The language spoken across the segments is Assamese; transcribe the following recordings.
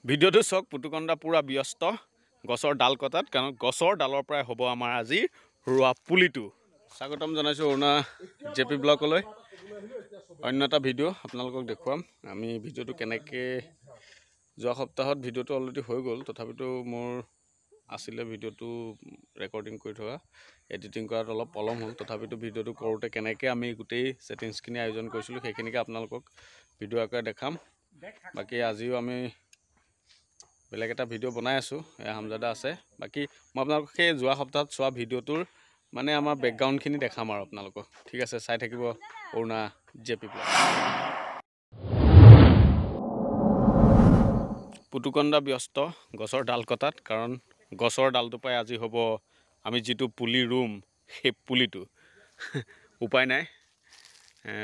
ভিডিঅ'টো চাওক পুতুকন্দা পুৰা ব্যস্ত গছৰ ডাল কটাত কাৰণ গছৰ ডালৰ পৰাই হ'ব আমাৰ আজি ৰোৱা পুলিটো স্বাগতম জনাইছোঁ অৰুণা জেপি ব্লকলৈ অন্য এটা ভিডিঅ' আপোনালোকক দেখুৱাম আমি ভিডিঅ'টো কেনেকৈ যোৱা সপ্তাহত ভিডিঅ'টো অলৰেডি হৈ গ'ল তথাপিতো মোৰ আছিলে ভিডিঅ'টো ৰেকৰ্ডিং কৰি থকা এডিটিং কৰাত অলপ পলম হ'ল তথাপিতো ভিডিঅ'টো কৰোঁতে কেনেকৈ আমি গোটেই ছেটিংছখিনি আয়োজন কৰিছিলোঁ সেইখিনিকে আপোনালোকক ভিডিঅ' আকাৰে দেখাম বাকী আজিও আমি বেলেগ এটা ভিডিঅ' বনাই আছোঁ হামজাদা আছে বাকী মই আপোনালোকক সেই যোৱা সপ্তাহত চোৱা ভিডিঅ'টোৰ মানে আমাৰ বেকগ্ৰাউণ্ডখিনি দেখাম আৰু আপোনালোকক ঠিক আছে চাই থাকিব অৰুণা জেপি ব্লগ পুতুকন্দা ব্যস্ত গছৰ ডাল কটাত কাৰণ গছৰ ডালটো পাই আজি হ'ব আমি যিটো পুলি ৰুম সেই পুলিটো উপায় নাই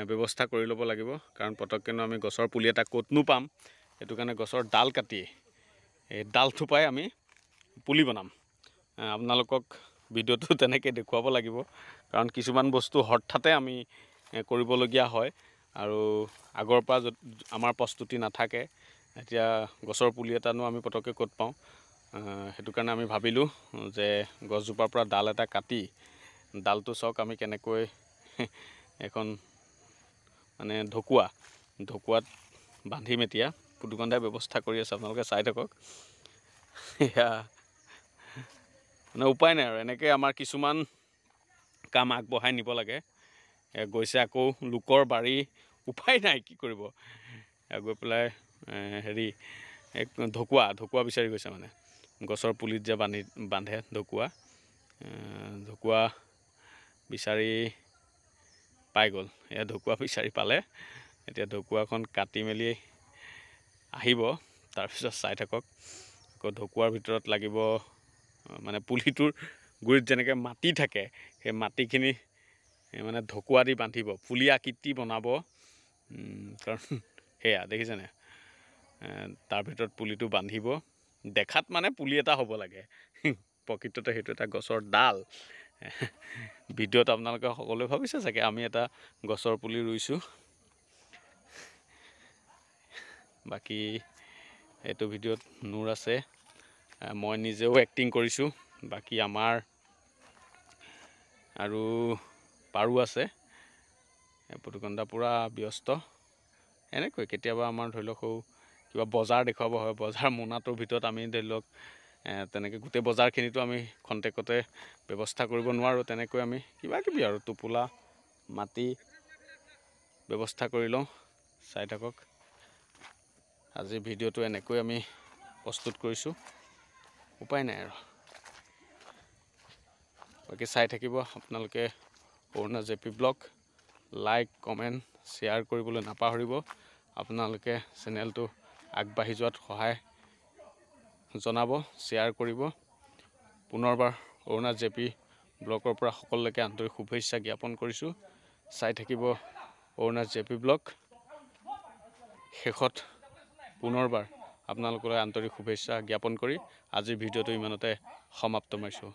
ব্যৱস্থা কৰি ল'ব লাগিব কাৰণ পটককেনো আমি গছৰ পুলি এটা ক'তনো পাম সেইটো কাৰণে গছৰ ডাল কাটি এই ডালটো পাই আমি পুলি বনাম আপোনালোকক ভিডিঅ'টো তেনেকৈ দেখুৱাব লাগিব কাৰণ কিছুমান বস্তু হঠাতে আমি কৰিবলগীয়া হয় আৰু আগৰ পৰা আমাৰ প্ৰস্তুতি নাথাকে এতিয়া গছৰ পুলি এটানো আমি পটককৈ ক'ত পাওঁ সেইটো কাৰণে আমি ভাবিলোঁ যে গছজোপাৰ পৰা ডাল এটা কাটি ডালটো চাওক আমি কেনেকৈ এখন মানে ঢকুৱাত বান্ধিম এতিয়া পুতুকন্দাই ব্যৱস্থা কৰি আছে আপোনালোকে চাই থাকক এয়া মানে উপায় নাই আৰু এনেকৈ আমাৰ কিছুমান কাম আগবঢ়াই নিব লাগে গৈছে আকৌ লোকৰ বাৰী উপায় নাই কি কৰিব গৈ পেলাই হেৰি এক ঢকুৱা বিচাৰি গৈছে মানে গছৰ পুলিত যে বান্ধে ঢকুৱা বিচাৰি পাই গ'ল এয়া ঢকুৱা বিচাৰি পালে এতিয়া ঢকুৱাখন কাটি মেলি আহিব তাৰপিছত চাই থাকক আকৌ ঢকুৱাৰ ভিতৰত লাগিব মানে পুলিটোৰ গুৰিত যেনেকৈ মাটি থাকে সেই মাটিখিনি মানে ঢকুৱা দি বান্ধিব পুলি আকৃতি বনাব কাৰণ সেয়া দেখিছেনে তাৰ ভিতৰত পুলিটো বান্ধিব দেখাত মানে পুলি এটা হ'ব লাগে প্ৰকৃততে সেইটো এটা গছৰ ডাল ভিডিঅ'ত আপোনালোকে সকলোৱে ভাবিছে চাগে আমি এটা গছৰ পুলি ৰুইছোঁ বাকী এইটো ভিডিঅ'ত নূৰ আছে মই নিজেও এক্টিং কৰিছোঁ বাকী আমাৰ আৰু পাৰু আছে পুতুকন্দা পূৰা ব্যস্ত এনেকৈ কেতিয়াবা আমাৰ ধৰি লওক কিবা বজাৰ দেখুৱাব হয় বজাৰ মোনাটোৰ ভিতৰত আমি ধৰি লওক তেনেকৈ গোটেই বজাৰখিনিতো আমি খন্তেকতে ব্যৱস্থা কৰিব নোৱাৰোঁ তেনেকৈ আমি কিবাকিবি আৰু টোপোলা মাটি ব্যৱস্থা কৰি লওঁ চাই থাকক আজি ভিডিঅ'টো এনেকৈ আমি প্ৰস্তুত কৰিছোঁ উপায় নাই আৰু বাকী চাই থাকিব আপোনালোকে Aruna JP blog like comment share কৰিবলৈ নাপাহৰিব আপোনালোকে চেনেলটো আগবাঢ়ি যোৱাত সহায় জনাব শ্বেয়াৰ কৰিব পুনৰবাৰ অৰুণা জেপি ব্লগৰ পৰা সকলোকে আন্তৰিক শুভেচ্ছা জ্ঞাপন কৰিছোঁ চাই থাকিব অৰুণা জেপি ব্লগ শেষত পুনৰবাৰ আপোনালোকলৈ আন্তৰিক শুভেচ্ছা জ্ঞাপন কৰি আজিৰ ভিডিঅ'টো ইমানতে সমাপ্ত মাৰিছোঁ